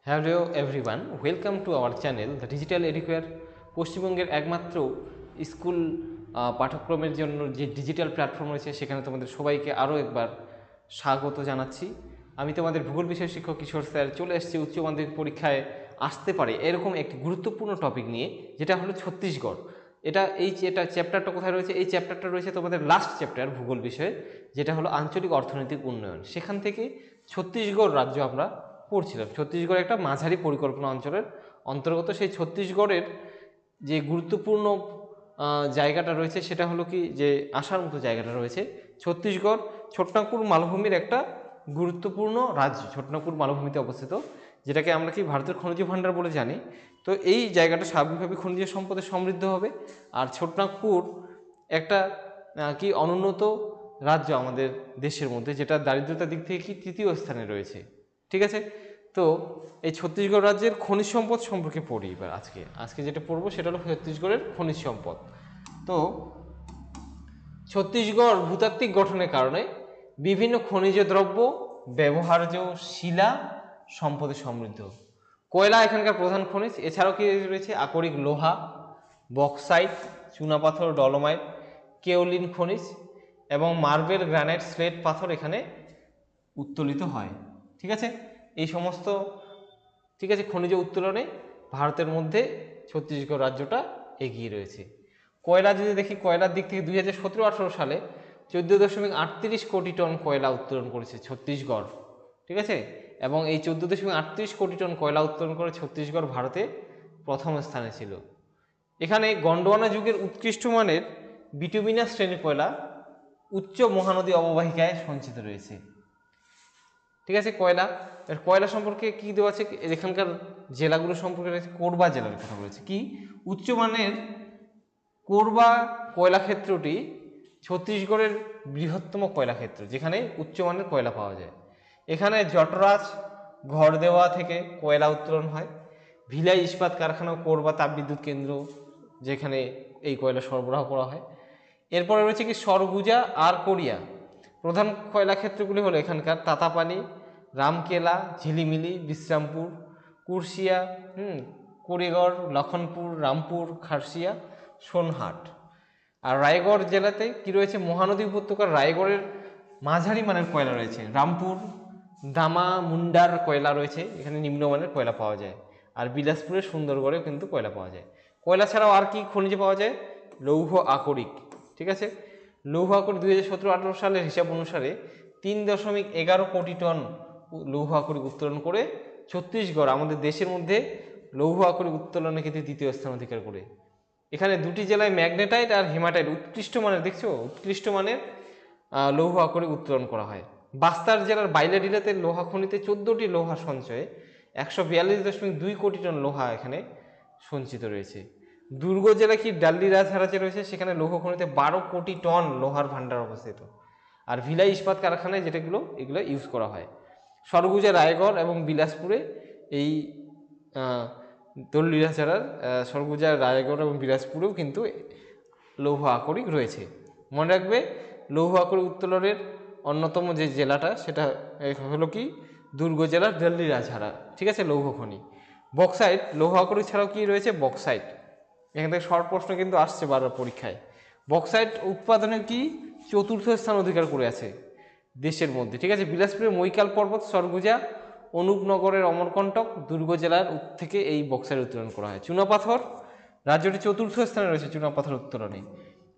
Hello everyone, welcome to our channel the digital educare. পশ্চিমবঙ্গের একমাত্র school পাঠ্যক্রমের জন্য যে ডিজিটাল প্ল্যাটফর্ম রয়েছে সেখানে তোমাদের সবাইকে আরও একবার স্বাগত জানাচ্ছি। আমি তোমাদের ভূগোল বিষয় শিক্ষক কিশোর স্যার চলে এসেছি উচ্চ মাধ্যমিক পরীক্ষায় আসতে পারে এরকম একটি গুরুত্বপূর্ণ টপিক নিয়ে, যেটা হলো ছত্তিশগড়। এটা চ্যাপ্টারটা কোথায় রয়েছে? এই চ্যাপ্টারটা রয়েছে তোমাদের লাস্ট চ্যাপ্টার ভূগোল বিষয়ে, যেটা হলো আঞ্চলিক অর্থনৈতিক উন্নয়ন। সেখান থেকে ছত্তিশগড় রাজ্য আমরা পড়ছিলাম। ছত্তিশগড় একটা মাঝারি পরিকল্পনা অঞ্চলের অন্তর্গত। সেই ছত্তিশগড়ের যে গুরুত্বপূর্ণ জায়গাটা রয়েছে সেটা হলো কি, যে আসার মতো জায়গাটা রয়েছে ছত্তিশগড় ছোটনাগপুর মালভূমির একটা গুরুত্বপূর্ণ রাজ্য। ছোটনাগপুর মালভূমিতে অবস্থিত, যেটাকে আমরা কি ভারতের খনিজ ভাণ্ডার বলে জানি। তো এই জায়গাটা স্বাভাবিকভাবে খনিজ সম্পদে সমৃদ্ধ হবে। আর ছোটনাগপুর একটা কি অনুন্নত রাজ্য আমাদের দেশের মধ্যে, যেটা দারিদ্রতার দিক থেকে কি তৃতীয় স্থানে রয়েছে। ঠিক আছে, তো এই ছত্তিশগড় রাজ্যের খনিজ সম্পদ সম্পর্কে পড়ি এবার। আজকে যেটা পড়বো সেটা হলো ছত্তিশগড়ের খনিজ সম্পদ। তো ছত্তিশগড় ভূতাত্ত্বিক গঠনের কারণে বিভিন্ন খনিজ দ্রব্য, ব্যবহার্য শিলা সম্পদে সমৃদ্ধ। কয়লা এখানকার প্রধান খনিজ। এছাড়াও কি রয়েছে? আকরিক, লোহা, বক্সাইট, চুনাপাথর, ডলোমাইট, কেওলিন খনিজ এবং মার্বেল, গ্রানাইট, স্লেট পাথর এখানে উত্তোলিত হয়। ঠিক আছে, এই সমস্ত খনিজ উত্তোলনে ভারতের মধ্যে ছত্তিশগড় রাজ্যটা এগিয়ে রয়েছে। কয়লা যদি দেখি, কয়লার দিক থেকে 2017-18 সালে 14.38 কোটি টন কয়লা উত্তোলন করেছে ছত্তিশগড়। ঠিক আছে, এবং এই 14.38 কোটি টন কয়লা উত্তোলন করে ছত্তিশগড় ভারতে প্রথম স্থানে ছিল। এখানে গন্ডোয়ানা যুগের উৎকৃষ্ট মানের বিটুমিনাস শ্রেণীর কয়লা উচ্চ মহানদী অববাহিকায় সঞ্চিত রয়েছে। ঠিক আছে, কয়লা সম্পর্কে কি দেওয়া আছে? এখানকার জেলাগুলো সম্পর্কে রয়েছে। কোরবা জেলার কথা বলেছে। কি উচ্চমানের কোরবা কয়লা ক্ষেত্রটি ছত্তিশগড়ের বৃহত্তম কয়লা ক্ষেত্র, যেখানে উচ্চমানের কয়লা পাওয়া যায়। এখানে জটরাজ ঘরদেওয়া থেকে কয়লা উত্তোলন হয়। ভিলাই ইস্পাত কারখানা ও কোরবা তাপবিদ্যুৎ কেন্দ্র, যেখানে এই কয়লা সরবরাহ করা হয়। এরপরে রয়েছে কি সরগুজা আর কোরিয়া। প্রধান কয়লা ক্ষেত্রগুলি হলো এখানকার তাতাপানি, রামকেলা, ঝিলিমিলি, বিশ্রামপুর, কুরসিয়া, কোরেগড়, লখনপুর, রামপুর, খারসিয়া, সোনহাট। আর রায়গড় জেলাতে কি রয়েছে? মহানদী উপত্যকার রায়গড়ের মাঝারি মানের কয়লা রয়েছে। রামপুর, দামা, মুন্ডার কয়লা রয়েছে, এখানে নিম্নমানের কয়লা পাওয়া যায়। আর বিলাসপুরের সুন্দরগড়েও কিন্তু কয়লা পাওয়া যায়। কয়লা ছাড়াও আর কি খনিজ পাওয়া যায়? লৌহ আকরিক। ঠিক আছে, লৌহ আকরিক 2017-18 সালের হিসাব অনুসারে 3.11 কোটি টন লৌহ আকরিক উত্তোলন করে ছত্তিশগড় আমাদের দেশের মধ্যে লৌহ আকরিক উত্তোলনে কিন্তু দ্বিতীয় স্থান অধিকার করে। এখানে দুটি জেলায় ম্যাগনেটাইট আর হেমাটাইট উৎকৃষ্ট মানের, দেখছো, উৎকৃষ্ট মানের লৌহ আকরিক উত্তোলন করা হয়। বাস্তার জেলার বাইলাডিলাতে লোহা খনিতে 14টি লোহা সঞ্চয়ে 142.2 কোটি টন লোহা এখানে সঞ্চিত রয়েছে। দুর্গ জেলা কি ডাল্লি রাজহারাতে রয়েছে, সেখানে লৌহ খনিতে 12 কোটি টন লোহার ভাণ্ডার অবস্থিত। আর ভিলাই ইস্পাত কারখানায় এগুলো ইউজ করা হয়। সরগুজা, রায়গড় এবং বিলাসপুরে এই দল্লিরা ছাড়ার সরগুজা, রায়গড় এবং বিলাসপুরেও কিন্তু লৌহ আকরিক রয়েছে। মনে রাখবে, লৌহ আকরিক উত্তোলনের অন্যতম যে জেলাটা সেটা হলো কি দুর্গ জেলার দিল্লি রাজহারা। ঠিক আছে, লৌহ খনি। বক্সাইট, লৌহ আকরিক ছাড়াও কি রয়েছে? বক্সাইট। এখান থেকে শর্ট প্রশ্ন কিন্তু আসছে বারবার পরীক্ষায়। বক্সাইট উৎপাদনে কি চতুর্থ স্থান অধিকার করে আছে দেশের মধ্যে। ঠিক আছে, বিলাসপুরের মৈকাল পর্বত, সরগুজা, অনুপনগরের অমরকণ্টক, দুর্গ জেলার থেকে এই বক্সাইট উত্তোলন করা হয়। চুনাপাথর, রাজ্যটি চতুর্থ স্থানে রয়েছে চুনাপাথর উত্তোলনে।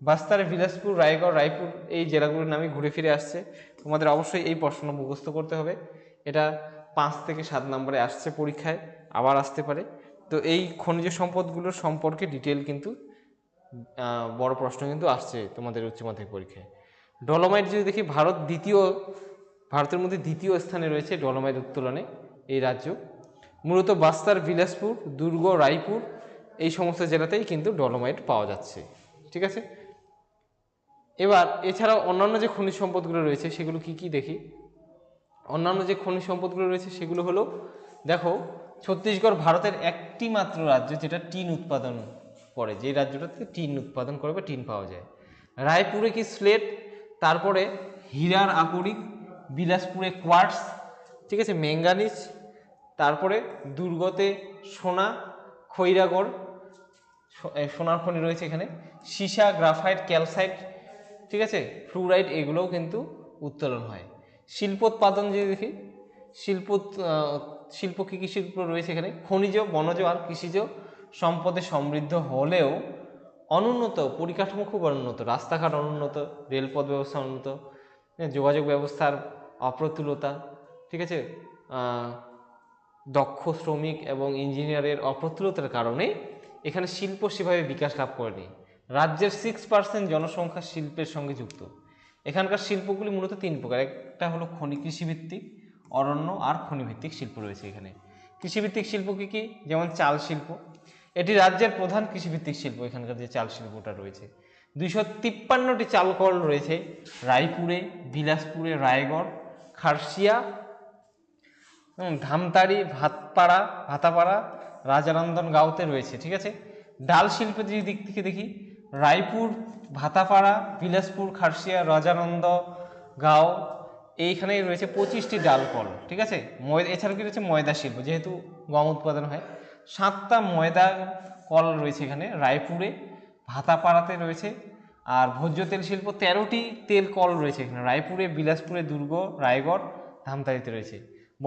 বাস্তার, বিলাসপুর, রায়গড়, রায়পুর এই জেলাগুলোর নামে ঘুরে ফিরে আসছে। তোমাদের অবশ্যই এই প্রশ্ন মুখস্থ করতে হবে। এটা 5 থেকে 7 নম্বরে আসছে পরীক্ষায়, আবার আসতে পারে। তো এই খনিজ সম্পদগুলোর সম্পর্কে ডিটেল কিন্তু বড় প্রশ্ন কিন্তু আসছে তোমাদের উচ্চ মাধ্যমিক পরীক্ষায়। ডলোমাইট যদি দেখি, ভারতের মধ্যে দ্বিতীয় স্থানে রয়েছে ডলোমাইট উত্তোলনে এই রাজ্য। মূলত বাস্তার, বিলাসপুর, দুর্গ, রায়পুর এই সমস্ত জেলাতেই কিন্তু ডলোমাইট পাওয়া যাচ্ছে। ঠিক আছে, এবার এছাড়াও অন্যান্য যে খনিজ সম্পদগুলো রয়েছে সেগুলো কি কি দেখি। অন্যান্য যে খনিজ সম্পদগুলো রয়েছে সেগুলো হলো, দেখো, ছত্তিশগড় ভারতের একটি মাত্র রাজ্য যেটা টিন উৎপাদন করে, যে রাজ্যটাতে টিন উৎপাদন করে বা টিন পাওয়া যায়। রায়পুরে কি স্লেট, তারপরে হীরার আকরিক, বিলাসপুরে কোয়ার্টস, ঠিক আছে, ম্যাঙ্গানিজ, তারপরে দুর্গতে সোনা, খৈরাগড়, সোনার খনি রয়েছে এখানে, সীসা, গ্রাফাইট, ক্যালসাইট, ঠিক আছে, ফ্লুরাইড, এগুলোও কিন্তু উত্তোলন হয়। শিল্পোৎপাদন যদি দেখি, শিল্প কী কী শিল্প রয়েছে এখানে, খনিজ, বনজ আর কৃষিজ সম্পদে সমৃদ্ধ হলেও অনুন্নত, পরিকাঠামো খুব অনুন্নত, রাস্তাঘাট অনুন্নত, রেলপথ ব্যবস্থা অনুন্নত, যোগাযোগ ব্যবস্থার অপ্রতুলতা, ঠিক আছে, দক্ষ শ্রমিক এবং ইঞ্জিনিয়ারের অপ্রতুলতার কারণে এখানে শিল্প সেভাবে বিকাশ লাভ করেনি। রাজ্যের 6% জনসংখ্যা শিল্পের সঙ্গে যুক্ত। এখানকার শিল্পগুলি মূলত 3 প্রকার। একটা হলো কৃষিভিত্তিক, অরণ্য আর খনিভিত্তিক শিল্প রয়েছে এখানে। কৃষিভিত্তিক শিল্প কী কী? যেমন চাল শিল্প, এটি রাজ্যের প্রধান কৃষিভিত্তিক শিল্প। এখানকার যে চাল শিল্পটা রয়েছে, 253টি চাল কল রয়েছে রায়পুরে, বিলাসপুরে, রায়গড়, খারসিয়া, ধামতারি, ভাতাপাড়া, রাজানন্দনগাঁওতে রয়েছে, ঠিক আছে। ডাল শিল্পের দিক থেকে দেখি, রায়পুর, ভাতাপাড়া, বিলাসপুর, খারসিয়া, রাজানন্দগাঁও, এইখানেই রয়েছে 25টি ডাল কল, ঠিক আছে। এছাড়াও কি রয়েছে ময়দা শিল্প, যেহেতু গম উৎপাদন হয়, 7টা ময়দা কল রয়েছে এখানে রায়পুরে, ভাতাপাড়াতে রয়েছে। আর ভোজ্য তেল শিল্প 13টি তেল কল রয়েছে এখানে রায়পুরে, বিলাসপুরে, দুর্গ, রায়গড়, ধামতারিতে রয়েছে।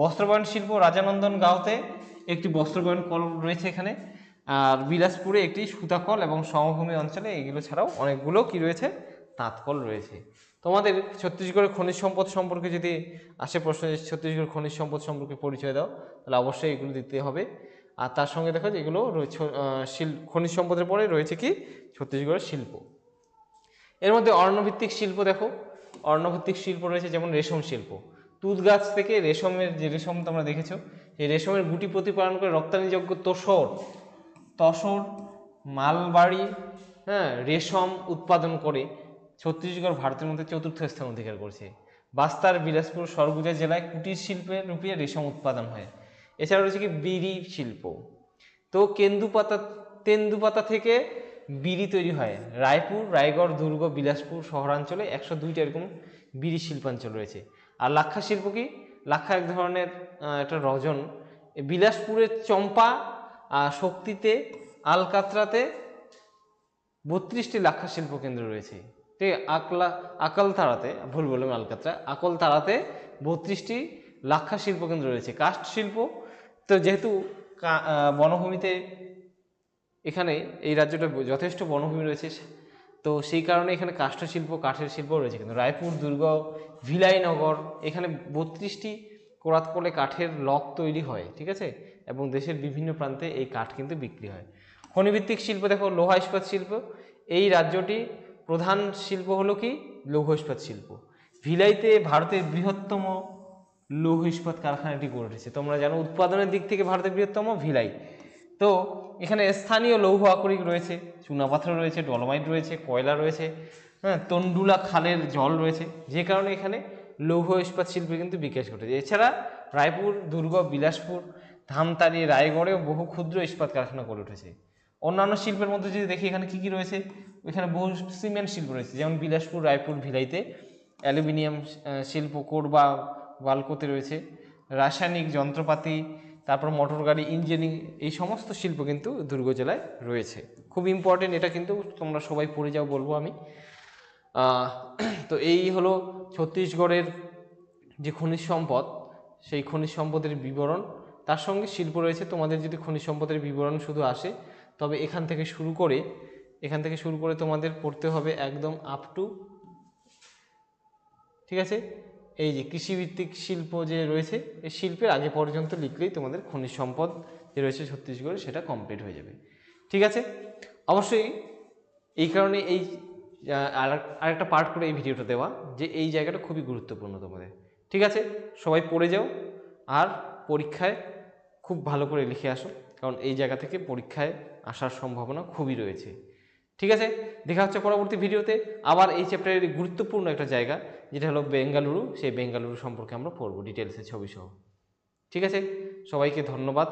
বস্ত্রবয়ন শিল্প রাজানন্দনগাঁওতে একটি বস্ত্রবয়ন কল রয়েছে এখানে, আর বিলাসপুরে একটি সুতাকল, এবং সমভূমি অঞ্চলে এগুলো ছাড়াও অনেকগুলো কি রয়েছে, তাঁতকল রয়েছে। তোমাদের ছত্তিশগড়ের খনিজ সম্পদ সম্পর্কে যদি আসে প্রশ্ন, ছত্তিশগড় খনিজ সম্পদ সম্পর্কে পরিচয় দাও, তাহলে অবশ্যই এগুলো দিতে হবে। আর তার সঙ্গে দেখো যে এগুলো রয়েছে খনিজ সম্পদের পরে রয়েছে কি ছত্তিশগড়ের শিল্প। এর মধ্যে অরণ্যভিত্তিক শিল্প দেখো, অরণ্যভিত্তিক শিল্প রয়েছে যেমন রেশম শিল্প। তুঁত গাছ থেকে রেশমের যে রেশম তোমরা দেখেছো, এই রেশমের গুটি প্রতিপালন করে রপ্তানিযোগ্য তসর, মালবাড়ি, রেশম উৎপাদন করে ছত্তিশগড় ভারতের মধ্যে 4র্থ স্থান অধিকার করেছে। বাস্তার, বিলাসপুর, সরগুজা জেলায় কুটির শিল্পের রূপে রেশম উৎপাদন হয়। এছাড়া রয়েছে কি বিড়ি শিল্প। তো তেন্দুপাতা থেকে বিড়ি তৈরি হয়। রায়পুর, রায়গড়, দুর্গ, বিলাসপুর শহরাঞ্চলে 102টা এরকম বিড়ি শিল্পাঞ্চল রয়েছে। আর লাক্ষা শিল্প কি? লাক্ষা এক ধরনের একটা রজন। বিলাসপুরের চম্পা, শক্তিতে, আলকাতরাতে 32টি লাক্ষা শিল্প কেন্দ্র রয়েছে, ঠিক আছে। আকলতারাতে, ভুল বললাম, আলকাতরা, আকলতারাতে 32টি লাক্ষা শিল্প কেন্দ্র রয়েছে। কাষ্ঠ শিল্প, তো যেহেতু বনভূমিতে এখানে এই রাজ্যটা যথেষ্ট বনভূমি রয়েছে, তো সেই কারণে এখানে কাষ্ঠ শিল্প, কাঠের শিল্প রয়েছে। কিন্তু রায়পুর, দুর্গ, ভিলাইনগর, এখানে 32টি কোরাতকলে কাঠের লক তৈরি হয়, ঠিক আছে, এবং দেশের বিভিন্ন প্রান্তে এই কাঠ কিন্তু বিক্রি হয়। খনিভিত্তিক শিল্প দেখো, লৌহ ইস্পাত শিল্প। এই রাজ্যটি প্রধান শিল্প হলো কি লৌহ ইস্পাত শিল্প। ভিলাইতে ভারতের বৃহত্তম লৌহ ইস্পাত কারখানাটি গড়ে উঠেছে। তোমরা জানো উৎপাদনের দিক থেকে ভারতের বৃহত্তম ভিলাই। তো এখানে স্থানীয় লৌহ আকরিক রয়েছে, চুনাপাথর রয়েছে, ডলোমাইট রয়েছে, কয়লা রয়েছে, তন্ডুলা খালের জল রয়েছে, যে কারণে এখানে লৌহ ইস্পাত শিল্পের কিন্তু বিকাশ ঘটেছে। এছাড়া রায়পুর, দুর্গ, বিলাসপুর, ধামতারি, রায়গড়েও বহু ক্ষুদ্র ইস্পাত কারখানা গড়ে উঠেছে। অন্যান্য শিল্পের মধ্যে যদি দেখি এখানে কি কি রয়েছে, এখানে বহু সিমেন্ট শিল্প রয়েছে, যেমন বিলাসপুর, রায়পুর, ভিলাইতে অ্যালুমিনিয়াম শিল্প, কোরবা, বালকোতে রয়েছে, রাসায়নিক যন্ত্রপাতি, তারপর মোটর গাড়ি, ইঞ্জিনিয়ারিং, এই সমস্ত শিল্প কিন্তু দুর্গ জেলায় রয়েছে। খুব ইম্পর্টেন্ট, এটা কিন্তু তোমরা সবাই পড়ে যাও বলবো আমি। তো এই হলো ছত্তিশগড়ের যে খনিজ সম্পদ, সেই খনিজ সম্পদের বিবরণ, তার সঙ্গে শিল্প রয়েছে। তোমাদের যদি খনিজ সম্পদের বিবরণ শুধু আসে, তবে এখান থেকে শুরু করে তোমাদের পড়তে হবে একদম আপ টু, ঠিক আছে, এই যে কৃষিভিত্তিক শিল্প যে রয়েছে, এই শিল্পের আগে পর্যন্ত লিখলেই তোমাদের খনিজ সম্পদ যে রয়েছে ছত্তিশগড়ে সেটা কমপ্লিট হয়ে যাবে, ঠিক আছে। অবশ্যই এই কারণে এই আরেকটা পার্ট করে এই ভিডিওটা দেওয়া, যে এই জায়গাটা খুবই গুরুত্বপূর্ণ তোমাদের, ঠিক আছে। সবাই পড়ে যাও আর পরীক্ষায় খুব ভালো করে লিখে আসো, কারণ এই জায়গা থেকে পরীক্ষায় আসার সম্ভাবনা খুবই রয়েছে, ঠিক আছে। দেখা হচ্ছে পরবর্তী ভিডিওতে। আবার এই চ্যাপ্টারের গুরুত্বপূর্ণ একটা জায়গা যেটা হলো বেঙ্গালুরু, সেই বেঙ্গালুরু সম্পর্কে আমরা পড়বো ডিটেলসে ছবি সহ, ঠিক আছে। সবাইকে ধন্যবাদ।